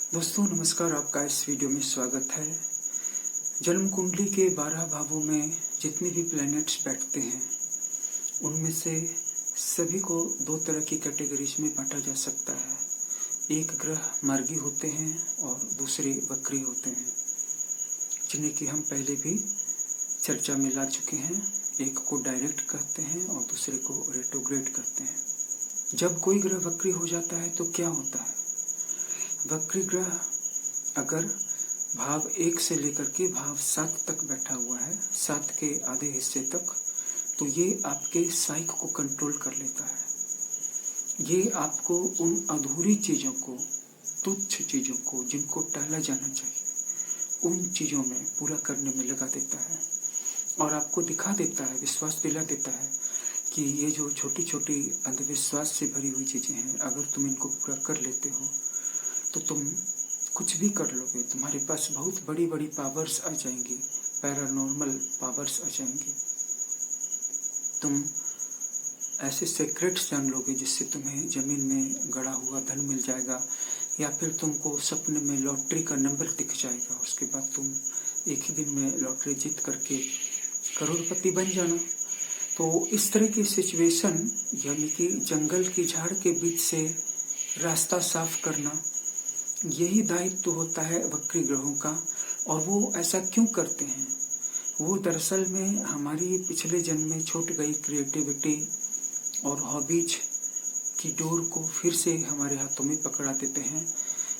दोस्तों नमस्कार, आपका इस वीडियो में स्वागत है। जन्म कुंडली के 12 भावों में जितने भी प्लैनेट्स बैठते हैं उनमें से सभी को दो तरह की कैटेगरीज में बांटा जा सकता है। एक ग्रह मार्गी होते हैं और दूसरे वक्री होते हैं, जिन्हें कि हम पहले भी चर्चा में ला चुके हैं। एक को डायरेक्ट कहते हैं और दूसरे को रेट्रोग्रेड कहते हैं। जब कोई ग्रह वक्री हो जाता है तो क्या होता है? वक्री ग्रह अगर भाव 1 से लेकर के भाव 7 तक बैठा हुआ है, 7 के आधे हिस्से तक, तो ये आपके साइक को कंट्रोल कर लेता है। ये आपको उन अधूरी चीजों को, तुच्छ चीजों को, जिनको टाला जाना चाहिए, उन चीजों में पूरा करने में लगा देता है और आपको दिखा देता है, विश्वास दिला देता है कि ये जो छोटी छोटी अंधविश्वास से भरी हुई चीजें हैं, अगर तुम इनको पूरा कर लेते हो तो तुम कुछ भी कर लोगे। तुम्हारे पास बहुत बड़ी बड़ी पावर्स आ जाएंगी, पैरानॉर्मल पावर्स आ जाएंगी। तुम ऐसे सीक्रेट्स जान लोगे जिससे तुम्हें जमीन में गड़ा हुआ धन मिल जाएगा, या फिर तुमको सपने में लॉटरी का नंबर दिख जाएगा। उसके बाद तुम एक ही दिन में लॉटरी जीत करके करोड़पति बन जाना। तो इस तरह की सिचुएशन, यानी कि जंगल की झाड़ के बीच से रास्ता साफ करना, यही दायित्व होता है वक्री ग्रहों का। और वो ऐसा क्यों करते हैं? वो दरअसल में हमारी पिछले जन्म में छूट गई क्रिएटिविटी और हॉबीज की डोर को फिर से हमारे हाथों में पकड़ा देते हैं।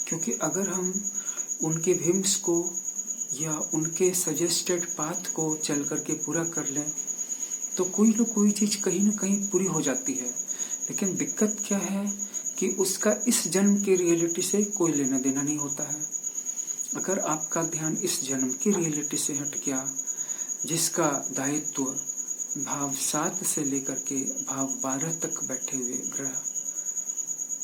क्योंकि अगर हम उनके विम्स को या उनके सजेस्टेड पाथ को चल करके पूरा कर लें तो कोई न कोई चीज कहीं न कहीं पूरी हो जाती है। लेकिन दिक्कत क्या है कि उसका इस जन्म की रियलिटी से कोई लेना देना नहीं होता है। अगर आपका ध्यान इस जन्म की रियलिटी से हट गया, जिसका दायित्व भाव 7 से लेकर के भाव 12 तक बैठे हुए ग्रह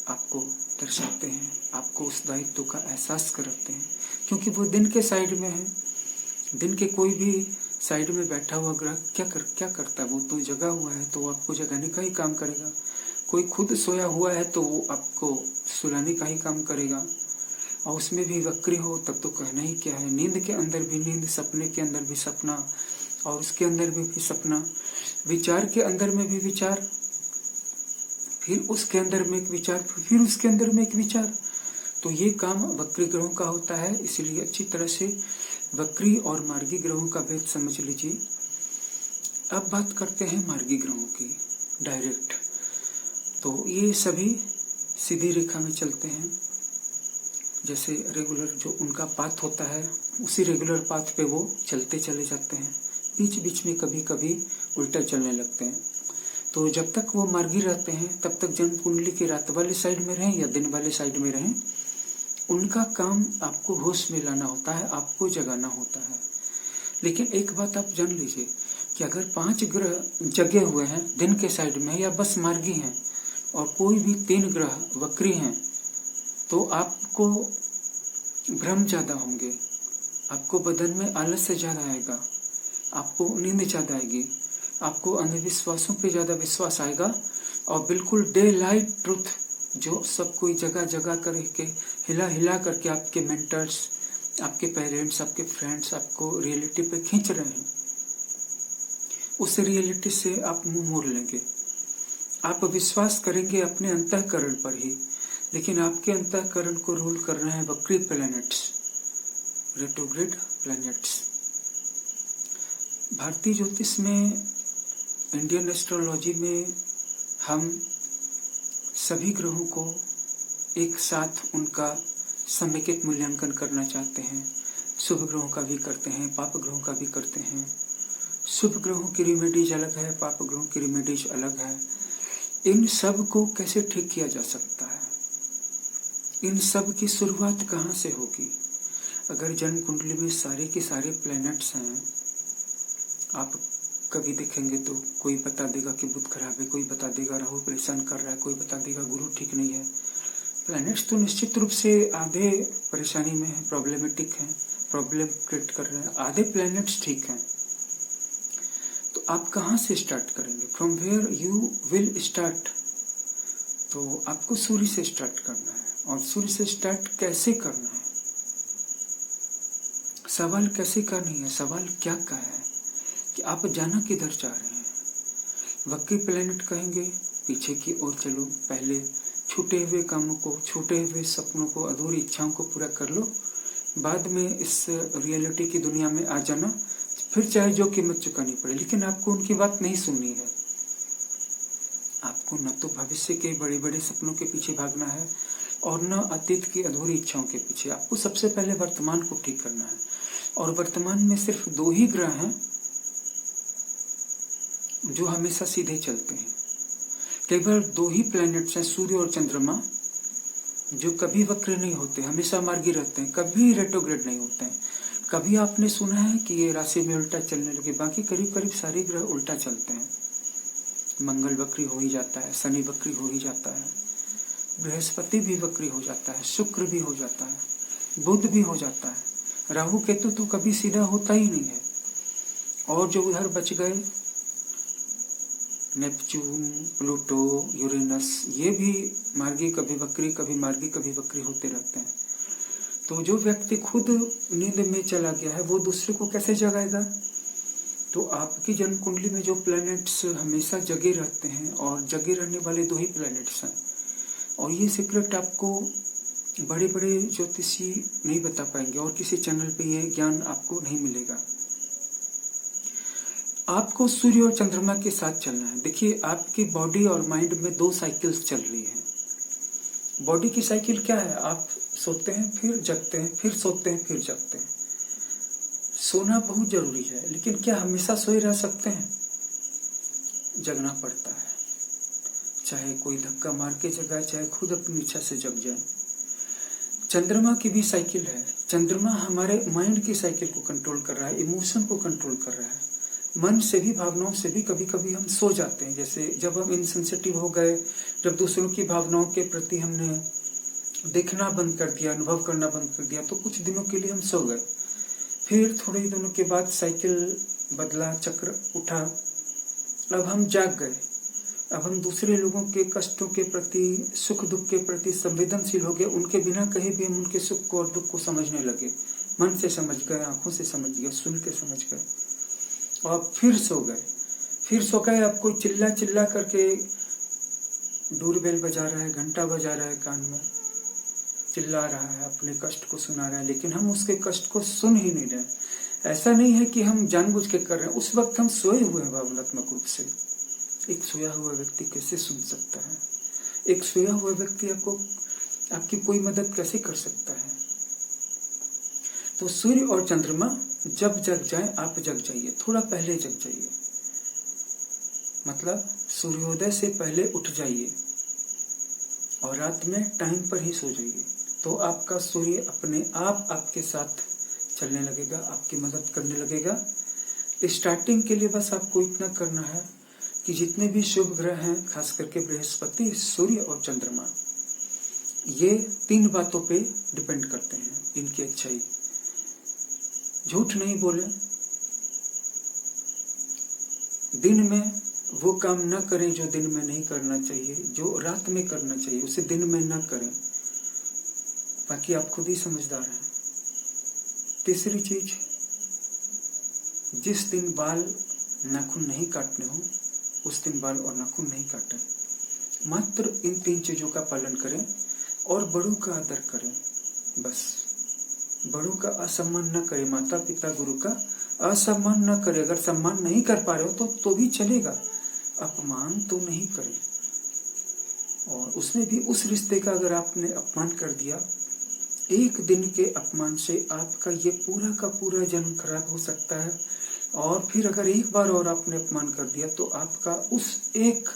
आपको दर्शाते हैं, आपको उस दायित्व का एहसास कराते हैं, क्योंकि वो दिन के साइड में है। दिन के कोई भी साइड में बैठा हुआ ग्रह क्या करता है? वो तो जगा हुआ है तो वो आपको जगाने का ही काम करेगा। कोई खुद सोया हुआ है तो वो आपको सुलाने का ही काम करेगा। और उसमें भी वक्री हो तब तो कहना ही क्या है। नींद के अंदर भी नींद, सपने के अंदर भी सपना, और उसके अंदर भी सपना, विचार के अंदर में भी विचार, फिर उसके अंदर में एक विचार, फिर उसके अंदर में एक विचार। तो ये काम वक्री ग्रहों का होता है। इसलिए अच्छी तरह से वक्री और मार्गी ग्रहों का भेद समझ लीजिए। अब बात करते हैं मार्गी ग्रहों की, डायरेक्ट। तो ये सभी सीधी रेखा में चलते हैं। जैसे रेगुलर जो उनका पाथ होता है, उसी रेगुलर पाथ पे वो चलते चले जाते हैं। बीच बीच में कभी कभी उल्टा चलने लगते हैं। तो जब तक वो मार्गी रहते हैं तब तक जन्म कुंडली के रात वाले साइड में रहें या दिन वाले साइड में रहें, उनका काम आपको होश में लाना होता है, आपको जगाना होता है। लेकिन एक बात आप जान लीजिए कि अगर 5 ग्रह जगे हुए हैं दिन के साइड में या बस मार्गी हैं और कोई भी 3 ग्रह वक्री हैं, तो आपको भ्रम ज्यादा होंगे, आपको बदन में आलस्य ज्यादा आएगा, आपको नींद ज्यादा आएगी, आपको अंधविश्वासों पे ज्यादा विश्वास आएगा। और बिल्कुल डे लाइट ट्रुथ जो सब कोई जगह जगह करके हिला हिला करके आपके मेंटर्स, आपके पेरेंट्स, आपके फ्रेंड्स आपको रियलिटी पे खींच रहे हैं, उस रियलिटी से आप मुंह मोड़ लेंगे। आप विश्वास करेंगे अपने अंतःकरण पर ही, लेकिन आपके अंतःकरण को रूल कर रहे हैं वक्री प्लैनेट्स, रेट्रोग्रेड प्लैनेट्स। भारतीय ज्योतिष में, इंडियन एस्ट्रोलॉजी में हम सभी ग्रहों को एक साथ उनका समेकित मूल्यांकन करना चाहते हैं। शुभ ग्रहों का भी करते हैं, पाप ग्रहों का भी करते हैं। शुभ ग्रहों की रिमेडीज अलग है, पाप ग्रहों की रिमेडीज अलग है। इन सब को कैसे ठीक किया जा सकता है? इन सब की शुरुआत कहाँ से होगी? अगर जन्म कुंडली में सारे के सारे प्लैनेट्स हैं, आप कभी देखेंगे तो कोई बता देगा कि बुध खराब है, कोई बता देगा राहु परेशान कर रहा है, कोई बता देगा गुरु ठीक नहीं है। प्लैनेट्स तो निश्चित रूप से आधे परेशानी में है, प्रॉब्लमेटिक हैं, प्रॉब्लम क्रिएट कर रहे हैं। आधे प्लैनेट्स ठीक हैं। तो आप कहाँ से स्टार्ट करेंगे? From where you will start. तो आपको सूर्य से स्टार्ट करना है। और सूर्य से स्टार्ट कैसे करना है। सवाल कैसे का नहीं है, सवाल क्या का है कि आप जाना किधर चाह रहे हैं। वक्री प्लेनेट कहेंगे पीछे की ओर चलो, पहले छूटे हुए कामों को, छूटे हुए सपनों को, अधूरी इच्छाओं को पूरा कर लो, बाद में इस रियलिटी की दुनिया में आ जाना, फिर चाहे जो कीमत चुकानी पड़े। लेकिन आपको उनकी बात नहीं सुननी है। आपको न तो भविष्य के बड़े बड़े सपनों के पीछे भागना है और न अतीत की अधूरी इच्छाओं के पीछे। आपको सबसे पहले वर्तमान को ठीक करना है। और वर्तमान में सिर्फ 2 ही ग्रह हैं जो हमेशा सीधे चलते हैं। केवल 2 ही प्लैनेट्स हैं, सूर्य और चंद्रमा, जो कभी वक्र नहीं होते, हमेशा मार्गी रहते हैं, कभी रेट्रोग्रेड नहीं होते हैं। कभी आपने सुना है कि ये राशि में उल्टा चलने लगे? बाकी करीब करीब सारे ग्रह उल्टा चलते हैं। मंगल वक्री हो ही जाता है, शनि वक्री हो ही जाता है, बृहस्पति भी वक्री हो जाता है, शुक्र भी हो जाता है, बुध भी हो जाता है, राहु केतु तो कभी सीधा होता ही नहीं है। और जो उधर बच गए, नेपच्यून, प्लूटो, यूरेनस, ये भी मार्गी कभी वक्री, कभी मार्गी, कभी वक्री होते रहते हैं। तो जो व्यक्ति खुद नींद में चला गया है वो दूसरे को कैसे जगाएगा? तो आपकी जन्म कुंडली में जो प्लैनेट्स हमेशा जगे रहते हैं, और जगे रहने वाले 2 ही प्लैनेट्स हैं। और ये सीक्रेट आपको बड़े बड़े ज्योतिषी नहीं बता पाएंगे और किसी चैनल पे ये ज्ञान आपको नहीं मिलेगा। आपको सूर्य और चंद्रमा के साथ चलना है। देखिए, आपकी बॉडी और माइंड में 2 साइकिल्स चल रही हैं। बॉडी की साइकिल क्या है? आप सोते हैं, फिर जगते हैं, फिर सोते हैं, फिर जगते हैं। सोना बहुत जरूरी है, लेकिन क्या हमेशा सोए रह सकते हैं? जगना पड़ता है, चाहे कोई धक्का मार के जगाए, चाहे खुद अपनी इच्छा से जग जाए। चंद्रमा की भी साइकिल है। चंद्रमा हमारे माइंड की साइकिल को कंट्रोल कर रहा है, इमोशन को कंट्रोल कर रहा है। मन से भी, भावनाओं से भी कभी कभी हम सो जाते हैं। जैसे जब हम इनसेंसिटिव हो गए, जब दूसरों की भावनाओं के प्रति हमने देखना बंद कर दिया, अनुभव करना बंद कर दिया, तो कुछ दिनों के लिए हम सो गए। फिर थोड़े दिनों के बाद साइकिल बदला, चक्र उठा, अब हम जाग गए। अब हम दूसरे लोगों के कष्टों के प्रति, सुख दुख के प्रति संवेदनशील हो गए। उनके बिना कहे भी हम उनके सुख को और दुख को समझने लगे। मन से समझ गए, आंखों से समझ गए, सुन के समझ गए, और फिर सो गए। फिर सो गए। अब कोई चिल्ला चिल्ला करके डोरबेल बजा रहा है, घंटा बजा रहा है, कान में चिल्ला रहा है, अपने कष्ट को सुना रहा है, लेकिन हम उसके कष्ट को सुन ही नहीं रहे। ऐसा नहीं है कि हम जानबूझ के कर रहे हैं, उस वक्त हम सोए हुए हैं भावनात्मक रूप से। एक सोया हुआ व्यक्ति कैसे सुन सकता है? एक सोया हुआ व्यक्ति आपकी कोई मदद कैसे कर सकता है? तो सूर्य और चंद्रमा जब जग जाए, आप जग जाइए, थोड़ा पहले जग जाइए। मतलब सूर्योदय से पहले उठ जाइए और रात में टाइम पर ही सो जाइए। तो आपका सूर्य अपने आप आपके साथ चलने लगेगा, आपकी मदद करने लगेगा। स्टार्टिंग के लिए बस आपको इतना करना है कि जितने भी शुभ ग्रह हैं, खास करके बृहस्पति, सूर्य और चंद्रमा, ये 3 बातों पे डिपेंड करते हैं, इनकी अच्छाई। झूठ नहीं बोले, दिन में वो काम न करें जो दिन में नहीं करना चाहिए, जो रात में करना चाहिए उसे दिन में न करें। बाकी आप खुद ही समझदार हैं। तीसरी चीज, जिस दिन बाल नाखून नहीं काटने हो उस दिन बाल और नाखून नहीं काटें। मात्र इन 3 चीजों का पालन करें और बड़ों का आदर करें। बस बड़ों का असम्मान न करें, माता पिता गुरु का असम्मान न करें। अगर सम्मान नहीं कर पा रहे हो तो भी चलेगा, अपमान तो नहीं करें। और उसमें भी उस रिश्ते का अगर आपने अपमान कर दिया, एक दिन के अपमान से आपका ये पूरा का पूरा जन्म खराब हो सकता है। और फिर अगर एक बार और आपने अपमान कर दिया तो आपका उस एक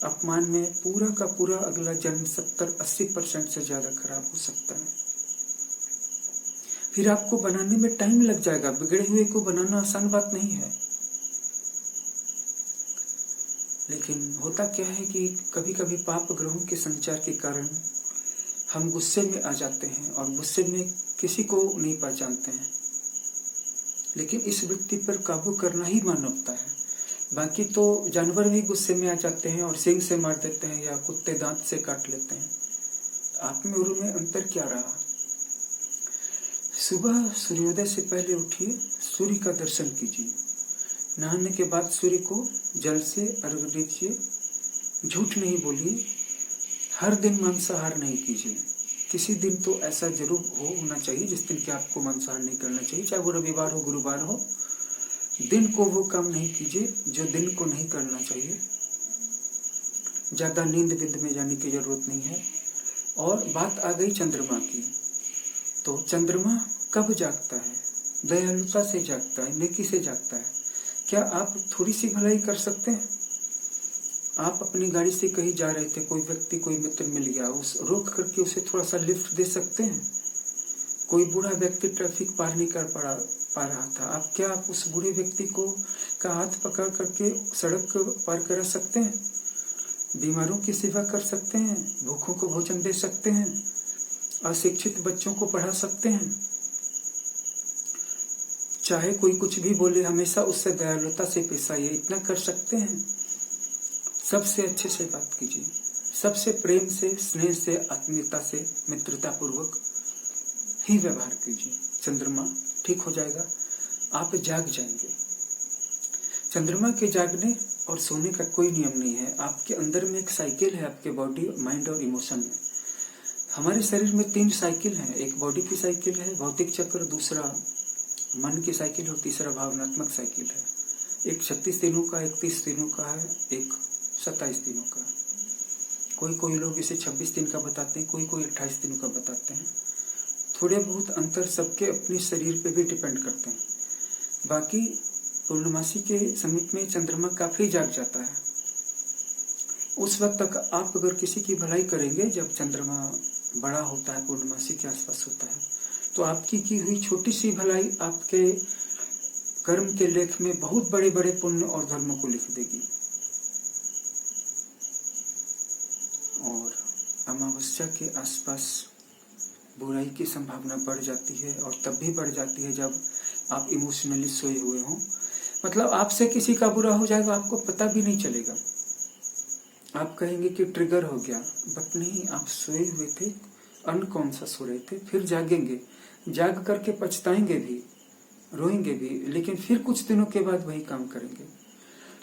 अपमान में पूरा का पूरा अगला जन्म 70-80% से ज्यादा खराब हो सकता है। फिर आपको बनाने में टाइम लग जाएगा। बिगड़े हुए को बनाना आसान बात नहीं है। लेकिन होता क्या है कि कभी कभी पाप ग्रहों के संचार के कारण हम गुस्से में आ जाते हैं और गुस्से में किसी को नहीं पहचानते हैं। लेकिन इस व्यक्ति पर काबू करना ही मानवता है। बाकी तो जानवर भी गुस्से में आ जाते हैं और सींग से मार देते हैं या कुत्ते दांत से काट लेते हैं। आप में और में अंतर क्या रहा? सुबह सूर्योदय से पहले उठिए, सूर्य का दर्शन कीजिए, नहाने के बाद सूर्य को जल से अर्घ्य दीजिए, झूठ नहीं बोलिए, हर दिन मांसाहार नहीं कीजिए। किसी दिन तो ऐसा जरूर होना चाहिए जिस दिन कि आपको मांसाहार नहीं करना चाहिए, चाहे वो रविवार हो गुरुवार हो। दिन को वो काम नहीं कीजिए जो दिन को नहीं करना चाहिए। ज्यादा नींद बिंद में जाने की जरूरत नहीं है। और बात आ गई चंद्रमा की, तो चंद्रमा कब जागता है? दयालुता से जागता है, नेकी से जागता है। क्या आप थोड़ी सी भलाई कर सकते हैं? आप अपनी गाड़ी से कहीं जा रहे थे, कोई व्यक्ति कोई मित्र मिल गया, उस रोक करके उसे थोड़ा सा लिफ्ट दे सकते हैं? कोई बूढ़ा व्यक्ति ट्रैफिक पार नहीं कर पा रहा था, आप उस बूढ़े व्यक्ति को का हाथ पकड़ करके सड़क पार करा सकते हैं? बीमारों की सेवा कर सकते हैं, भूखों को भोजन दे सकते हैं, अशिक्षित बच्चों को पढ़ा सकते हैं। चाहे कोई कुछ भी बोले, हमेशा उससे दयालुता से पेश आइए, इतना कर सकते हैं। सबसे अच्छे से बात कीजिए, सबसे प्रेम से, स्नेह से, आत्मीयता से, मित्रता पूर्वक ही व्यवहार कीजिए। चंद्रमा ठीक हो जाएगा, आप जाग जाएंगे। चंद्रमा के जागने और सोने का कोई नियम नहीं है। आपके अंदर में एक साइकिल है, आपके बॉडी, माइंड और इमोशन में। हमारे शरीर में 3 साइकिल हैं, एक बॉडी की साइकिल है, भौतिक चक्र, दूसरा मन की साइकिल और तीसरा भावनात्मक साइकिल है। एक 36 दिनों का, एक 30 दिनों का है, एक 27 दिनों का। कोई लोग इसे 26 दिन का बताते हैं, कोई 28 दिनों का बताते हैं। थोड़े बहुत अंतर सबके अपने शरीर पे भी डिपेंड करते हैं। बाकी पूर्णमासी के समीप में चंद्रमा काफी जाग जाता है। उस वक्त तक आप अगर किसी की भलाई करेंगे, जब चंद्रमा बड़ा होता है, पूर्णमासी के आसपास होता है, तो आपकी की हुई छोटी सी भलाई आपके कर्म के लेख में बहुत बड़े बड़े पुण्य और धर्मों को लिख देगी। और अमावस्या के आसपास बुराई की संभावना बढ़ जाती है, और तब भी बढ़ जाती है जब आप इमोशनली सोए हुए हों। मतलब आपसे किसी का बुरा हो जाएगा, आपको पता भी नहीं चलेगा। आप कहेंगे कि ट्रिगर हो गया, बट नहीं, आप सोए हुए थे, अनकॉन्शियस सो रहे थे, फिर जागेंगे, जाग करके पछताएंगे भी, रोएंगे भी, लेकिन फिर कुछ दिनों के बाद वही काम करेंगे।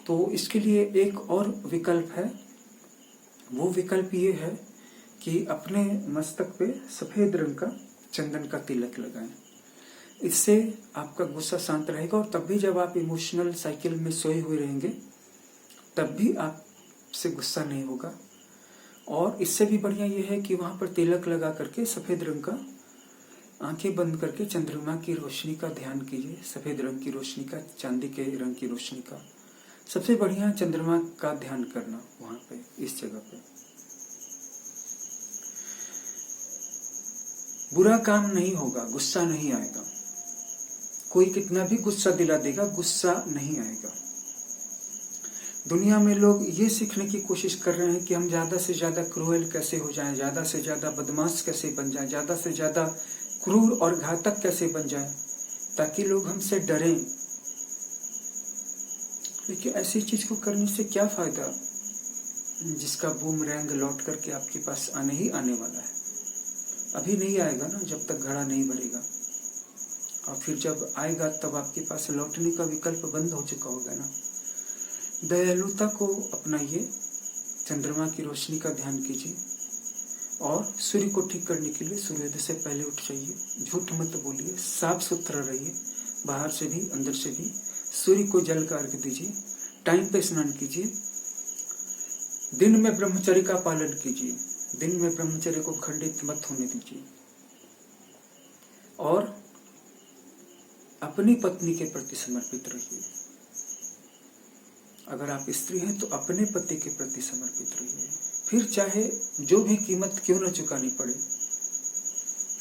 तो इसके लिए एक और विकल्प है। वो विकल्प ये है कि अपने मस्तक पे सफेद रंग का चंदन का तिलक लगाएं। इससे आपका गुस्सा शांत रहेगा, और तब भी जब आप इमोशनल साइकिल में सोए हुए रहेंगे, तब भी आपसे गुस्सा नहीं होगा। और इससे भी बढ़िया ये है कि वहां पर तिलक लगा करके सफेद रंग का, आंखें बंद करके चंद्रमा की रोशनी का ध्यान कीजिए, सफेद रंग की रोशनी का, चांदी के रंग की रोशनी का। सबसे बढ़िया चंद्रमा का ध्यान करना वहां पे, इस जगह पे। बुरा काम नहीं होगा, गुस्सा नहीं आएगा। कोई कितना भी गुस्सा दिला देगा, गुस्सा नहीं आएगा। दुनिया में लोग ये सीखने की कोशिश कर रहे हैं कि हम ज्यादा से ज्यादा क्रूएल कैसे हो जाएं, ज्यादा से ज्यादा बदमाश कैसे बन जाएं, ज्यादा से ज्यादा क्रूर और घातक कैसे बन जाएं, ताकि लोग हमसे डरें। लेकिन ऐसी चीज को करने से क्या फायदा, जिसका बूमरैंग लौट करके आपके पास आने ही आने वाला है। अभी नहीं आएगा ना, जब तक घड़ा नहीं भरेगा, और फिर जब आएगा तब आपके पास लौटने का विकल्प बंद हो चुका होगा ना। दयालुता को अपनाइए, चंद्रमा की रोशनी का ध्यान कीजिए, और सूर्य को ठीक करने के लिए सूर्योदय से पहले उठ जाइए। झूठ मत बोलिए, साफ सुथरा रहिए, बाहर से भी अंदर से भी। सूर्य को जल का अर्घ्य दीजिए, टाइम पे स्नान कीजिए, दिन में ब्रह्मचर्य का पालन कीजिए, दिन में ब्रह्मचर्य को खंडित मत होने दीजिए। और अपनी पत्नी के प्रति समर्पित रहिए। अगर आप स्त्री हैं तो अपने पति के प्रति समर्पित रहिए, फिर चाहे जो भी कीमत क्यों न चुकानी पड़े।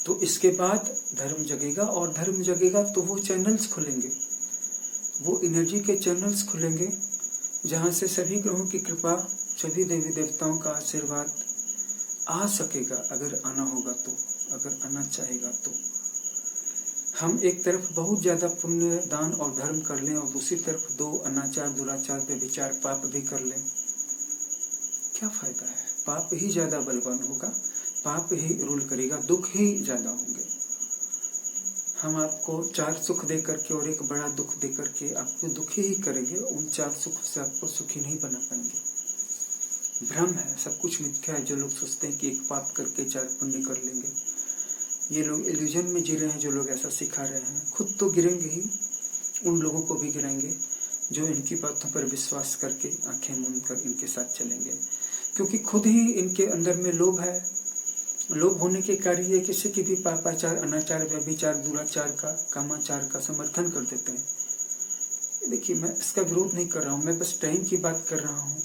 तो इसके बाद धर्म जगेगा, और धर्म जगेगा तो वो चैनल्स खुलेंगे, वो एनर्जी के चैनल्स खुलेंगे, जहां से सभी ग्रहों की कृपा, सभी देवी देवताओं का आशीर्वाद आ सकेगा, अगर आना होगा तो, अगर आना चाहेगा तो। हम एक तरफ बहुत ज्यादा पुण्य, दान और धर्म कर लें, और दूसरी तरफ 2 अनाचार, दुराचार, व्यभिचार, पाप भी कर लें, क्या फायदा है? पाप ही ज्यादा बलवान होगा, पाप ही रूल करेगा, दुख ही ज्यादा होंगे। हम आपको 4 सुख दे करके और एक बड़ा दुख दे करके आपको दुखी ही करेंगे, उन 4 सुख से आपको सुखी नहीं बना पाएंगे। भ्रम है, सब कुछ मिथ्या है। जो लोग सोचते हैं कि एक पाप करके 4 पुण्य कर लेंगे, ये लोग इल्यूजन में जी रहे हैं। जो लोग ऐसा सिखा रहे हैं खुद तो गिरेंगे ही, उन लोगों को भी गिराएंगे जो इनकी बातों पर विश्वास करके आंखें मूंद कर इनके साथ चलेंगे, क्योंकि खुद ही इनके अंदर में लोभ है। लोभ होने के कारण ये किसी की भी पापाचार, अनाचार, व्यभिचार, दुराचार का, कामाचार का समर्थन कर देते हैं। देखिए, मैं इसका विरोध नहीं कर रहा हूँ, मैं बस टाइम की बात कर रहा हूँ।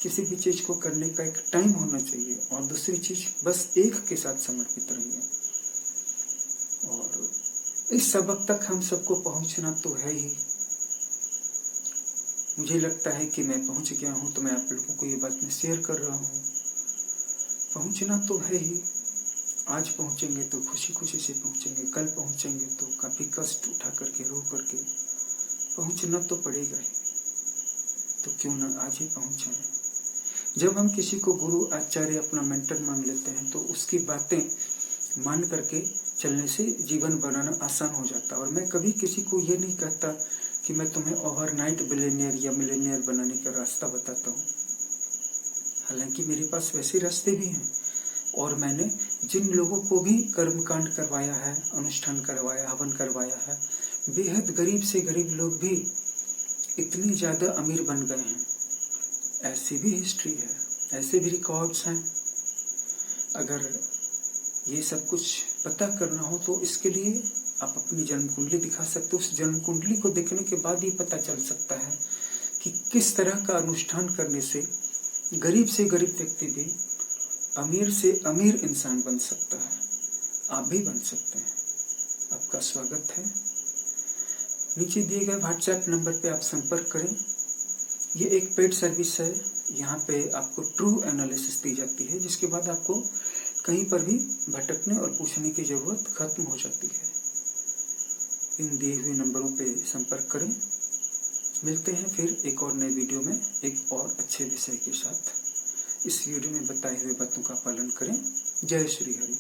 किसी भी चीज को करने का एक टाइम होना चाहिए, और दूसरी चीज बस एक के साथ समर्पित रहिए। और इस सबक तक हम सबको पहुंचना तो है ही। मुझे लगता है कि मैं पहुंच गया हूं, तो मैं आप लोगों को ये बात में शेयर कर रहा हूं। पहुंचना तो है ही। आज पहुंचेंगे तो खुशी खुशी से पहुंचेंगे, कल पहुंचेंगे तो काफी कष्ट उठा करके, रो करके पहुंचना तो पड़ेगा ही। तो क्यों ना आज ही पहुंच जाए। जब हम किसी को गुरु, आचार्य, अपना मेंटर मान लेते हैं तो उसकी बातें मान करके चलने से जीवन बनाना आसान हो जाता है। और मैं कभी किसी को ये नहीं कहता कि मैं तुम्हें ओवरनाइट बिलियनियर या मिलियनियर बनाने का रास्ता बताता हूँ। हालांकि मेरे पास वैसे रास्ते भी हैं, और मैंने जिन लोगों को भी कर्मकांड करवाया है, अनुष्ठान करवाया, हवन करवाया है, बेहद गरीब से गरीब लोग भी इतनी ज्यादा अमीर बन गए हैं। ऐसी भी हिस्ट्री है, ऐसे भी रिकॉर्ड्स हैं। अगर ये सब कुछ पता करना हो तो इसके लिए आप अपनी जन्म कुंडली दिखा सकते हो। उस जन्म कुंडली को देखने के बाद ही पता चल सकता है कि किस तरह का अनुष्ठान करने से गरीब से गरीब व्यक्ति भी अमीर से अमीर इंसान बन सकता है। आप भी बन सकते हैं। आपका स्वागत है। नीचे दिए गए व्हाट्सएप नंबर पे आप संपर्क करें। ये एक पेड सर्विस है। यहाँ पे आपको ट्रू एनालिसिस दी जाती है, जिसके बाद आपको कहीं पर भी भटकने और पूछने की जरूरत खत्म हो जाती है। इन दिए हुए नंबरों पे संपर्क करें। मिलते हैं फिर एक और नए वीडियो में एक और अच्छे विषय के साथ। इस वीडियो में बताए हुए बातों का पालन करें। जय श्री हरि।